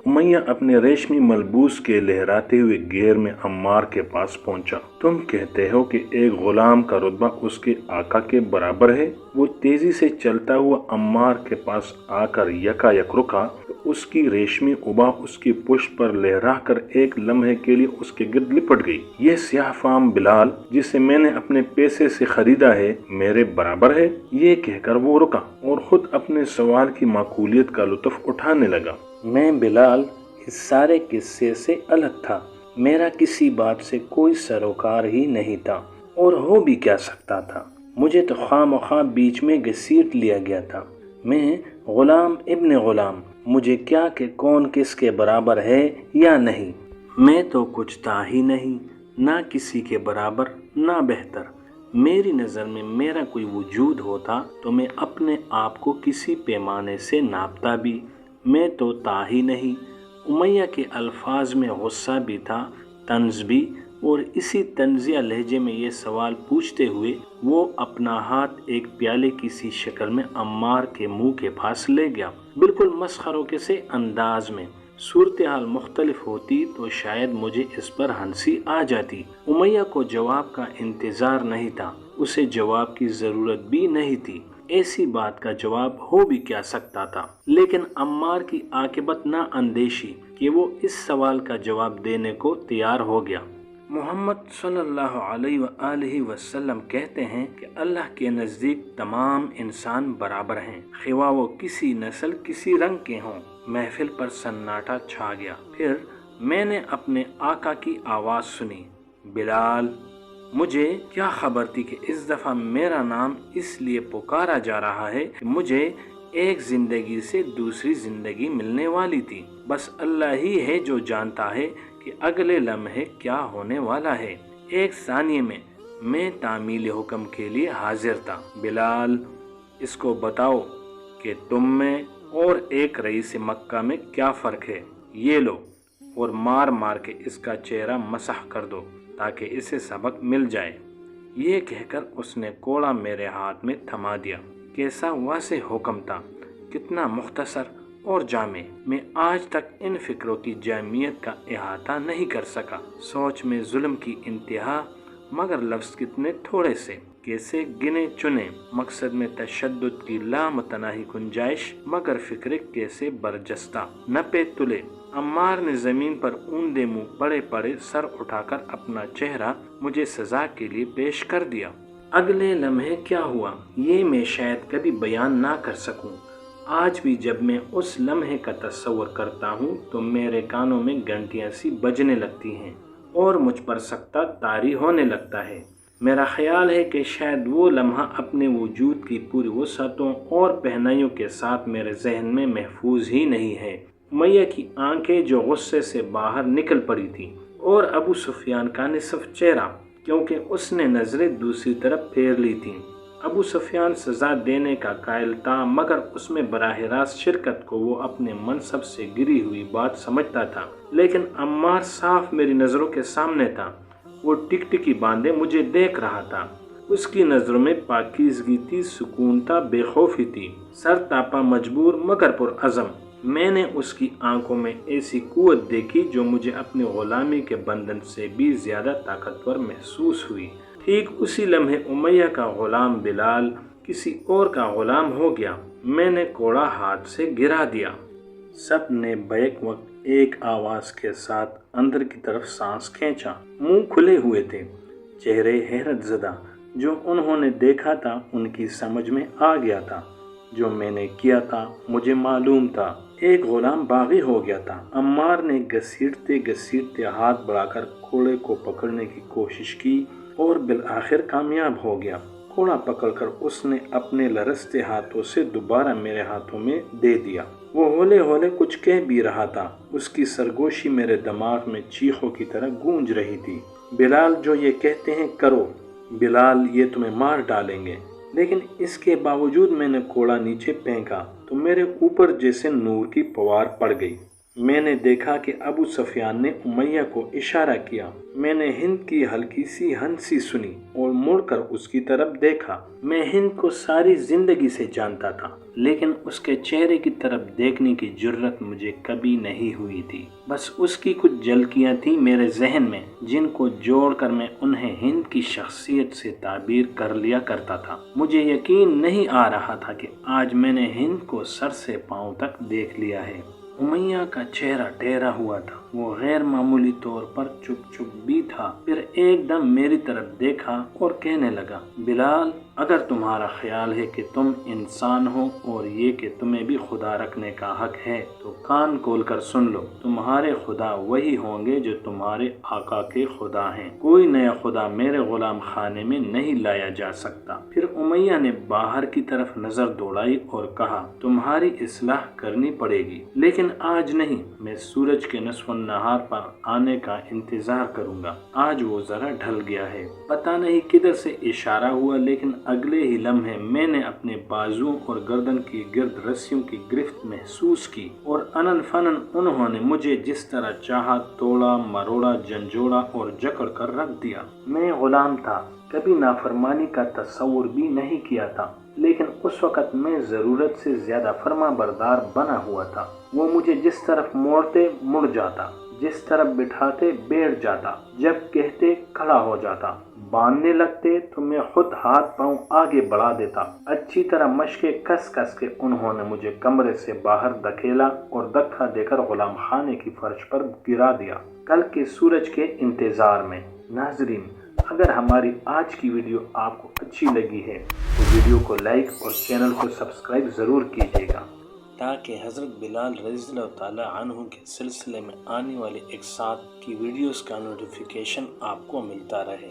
उमैया अपने रेशमी मलबूस के लहराते हुए घेर में अम्मार के पास पहुंचा। तुम कहते हो कि एक गुलाम का रुतबा उसके आका के बराबर है? वो तेजी से चलता हुआ अम्मार के पास आकर यकायक रुका तो उसकी रेशमी उबा उसकी पुष्ट पर लहरा कर एक लम्हे के लिए उसके गिर्द लिपट गई। ये स्याह फाम बिलाल जिसे मैंने अपने पैसे से खरीदा है मेरे बराबर है? ये कहकर वो रुका और खुद अपने सवाल की माकूलियत का लुत्फ उठाने लगा। मैं बिलाल इस सारे किस्से से अलग था। मेरा किसी बात से कोई सरोकार ही नहीं था और हो भी क्या सकता था। मुझे तो खामखा बीच में घसीट लिया गया था। मैं गुलाम इब्न गुलाम, मुझे क्या कि कौन किसके बराबर है या नहीं। मैं तो कुछ था ही नहीं, ना किसी के बराबर ना बेहतर। मेरी नज़र में मेरा कोई वजूद होता तो मैं अपने आप को किसी पैमाने से नापता भी। मैं तो था ही नहीं। उमैया के अल्फाज में गुस्सा भी था, तंज भी, और इसी तंजिया लहजे में ये सवाल पूछते हुए वो अपना हाथ एक प्याले की सी शक्ल में अम्मार के मुंह के पास ले गया, बिल्कुल मस्खरों के से अंदाज में। सूरत हाल मुख्तलिफ होती तो शायद मुझे इस पर हंसी आ जाती। उमैया को जवाब का इंतज़ार नहीं था, उसे जवाब की ज़रूरत भी नहीं थी। ऐसी बात का जवाब हो भी क्या सकता था। लेकिन अम्मार की आकिबत ना अंदेशी कि वो इस सवाल का जवाब देने को तैयार हो गया। मोहम्मद सल्लल्लाहु अलैहि वसल्लम कहते हैं कि अल्लाह के नज़दीक तमाम इंसान बराबर हैं, खिवा वो किसी नस्ल किसी रंग के हों। महफिल पर सन्नाटा छा गया। फिर मैंने अपने आका की आवाज़ सुनी, बिलाल। मुझे क्या खबर थी कि इस दफ़ा मेरा नाम इसलिए पुकारा जा रहा है कि मुझे एक ज़िंदगी से दूसरी ज़िंदगी मिलने वाली थी। बस अल्लाह ही है जो जानता है कि अगले लम्हे क्या होने वाला है। एक सानिये में मैं तामील हुक्म के लिए हाजिर था। बिलाल, इसको बताओ कि तुम में और एक रईस मक्का में क्या फ़र्क है। ये लो, और मार मार के इसका चेहरा मसह कर दो ताकि इसे सबक मिल जाए। ये कहकर उसने कोड़ा मेरे हाथ में थमा दिया। कैसा वासे हुक्म था, कितना मुख्तसर और जामे। मैं आज तक इन फिक्रों की जामियत का इहाता नहीं कर सका। सोच में जुल्म की इंतहा, मगर लफ्ज़ कितने थोड़े से, कैसे गिने चुने। मकसद में तशद्दुद की लामतनाही गुंजाइश, मगर फिक्र कैसे बरजस्ता। नपे तुले। अम्मार ने ज़मीन पर ऊंधे मुंह पड़े पड़े सर उठाकर अपना चेहरा मुझे सज़ा के लिए पेश कर दिया। अगले लम्हे क्या हुआ ये मैं शायद कभी बयान ना कर सकूं। आज भी जब मैं उस लम्हे का तस्वर करता हूँ तो मेरे कानों में घंटियाँ सी बजने लगती हैं और मुझ पर सख्ता तारी होने लगता है। मेरा ख्याल है कि शायद वो लम्हा अपने वजूद की पूरी वसअतों और पहनाइयों के साथ मेरे जहन में महफूज ही नहीं है। उमैया की आंखें जो गुस्से से बाहर निकल पड़ी थी, और अबू सुफियान का निसफ चेहरा, क्योंकि उसने नज़रें दूसरी तरफ फेर ली थीं। अबू सुफियान सज़ा देने का कायल था, मगर उसमें बराह रास्त शिरकत को वो अपने मनसब से गिरी हुई बात समझता था। लेकिन अम्मार साफ मेरी नज़रों के सामने था। वो टिकटिकी बांधे मुझे देख रहा था। उसकी नज़रों में पाकीज़गी थी, सुकून था, बेखौफी थी। सर तापा, मजबूर मगर पुरअज़म। मैंने उसकी आंखों में ऐसी कुव्वत देखी जो मुझे अपनी गुलामी के बंधन से भी ज़्यादा ताकतवर महसूस हुई। ठीक उसी लम्हे उमैया का गुलाम बिलाल किसी और का गुलाम हो गया। मैंने कोड़ा हाथ से गिरा दिया। सब ने बैक वक्त एक आवाज़ के साथ अंदर की तरफ सांस खींचा। मुंह खुले हुए थे, चेहरे हैरत ज़दा। जो उन्होंने देखा था उनकी समझ में आ गया था। जो मैंने किया था मुझे मालूम था। एक गुलाम बागी हो गया था। अम्मार ने घसीटते घसीटते हाथ बढ़ाकर घोड़े को पकड़ने की कोशिश की और बिलआखिर कामयाब हो गया। घोड़ा पकड़कर उसने अपने लरसते हाथों से दोबारा मेरे हाथों में दे दिया। वो होले होले कुछ कह भी रहा था। उसकी सरगोशी मेरे दिमाग में चीखों की तरह गूंज रही थी। बिलाल, जो ये कहते हैं करो। बिलाल, ये तुम्हें मार डालेंगे। लेकिन इसके बावजूद मैंने कोड़ा नीचे फेंका तो मेरे ऊपर जैसे नूर की पवार पड़ गई। میں نے دیکھا کہ ابو سفیان نے امیہ کو اشارہ کیا۔ میں نے ہند کی ہلکی سی ہنسی سنی اور مڑ کر اس کی طرف دیکھا۔ میں ہند کو ساری زندگی سے جانتا تھا، لیکن اس کے چہرے کی طرف دیکھنے کی جرت مجھے کبھی نہیں ہوئی تھی۔ بس اس کی کچھ جھلکیاں تھیں میرے ذہن میں، جن کو جوڑ کر میں انہیں ہند کی شخصیت سے تعبیر کر لیا کرتا تھا۔ مجھے یقین نہیں آ رہا تھا کہ آج میں نے ہند کو سر سے پاؤں تک دیکھ لیا ہے۔ امیہ کا چہرہ ٹھہرا ہوا تھا، وہ غیر معمولی طور پر چپ چپ بھی تھا۔ پھر ایک دم میری طرف دیکھا اور کہنے لگا، بلال، اگر تمہارا خیال ہے کہ تم انسان ہو اور یہ کہ تمہیں بھی خدا رکھنے کا حق ہے تو کان کھول کر سن لو، تمہارے خدا وہی ہوں گے جو تمہارے آقا کے خدا ہیں۔ کوئی نیا خدا میرے غلام خانے میں نہیں لایا جا سکتا۔ پھر امیہ نے باہر کی طرف نظر دوڑائی اور کہا، تمہاری اصلاح کرنی پڑے گی، لیکن آج نہیں۔ میں سورج کے نصف النہار پر آنے کا انتظار کروں گا۔ آج وہ ذرا ڈھل گیا ہے۔ پتہ نہیں کدھر سے اشارہ ہوا، لیکن اگلے ہی لمحے میں نے اپنے بازوؤں اور گردن کی گرد رسیوں کی گرفت محسوس کی، اور انن فنن انہوں نے مجھے جس طرح چاہا توڑا مروڑا، جھنجھوڑا اور جکڑ کر رکھ دیا۔ میں غلام تھا، کبھی نافرمانی کا تصور بھی نہیں کیا تھا، لیکن اس وقت میں ضرورت سے زیادہ فرما بردار بنا ہوا تھا۔ وہ مجھے جس طرف موڑتے مڑ جاتا، جس طرف بٹھاتے بیٹھ جاتا، جب کہتے کھڑا ہو جاتا، باندھنے لگتے تو میں خود ہاتھ پاؤں آگے بڑھا دیتا۔ اچھی طرح مشقیں کس کس کے انہوں نے مجھے کمرے سے باہر دھکیلا اور دھکا دے کر غلام خانے کی فرش پر گرا دیا، کل کے سورج کے انتظار میں۔ ناظرین، اگر ہماری آج کی ویڈیو آپ کو اچھی لگی ہے تو ویڈیو کو لائک اور چینل کو سبسکرائب ضرور کیجیے گا، تاکہ حضرت بلال رضی اللہ تعالی عنہ کے سلسلے میں آنے والے ایک ساتھ کی ویڈیوز کا نوٹیفیکیشن آپ کو ملتا رہے۔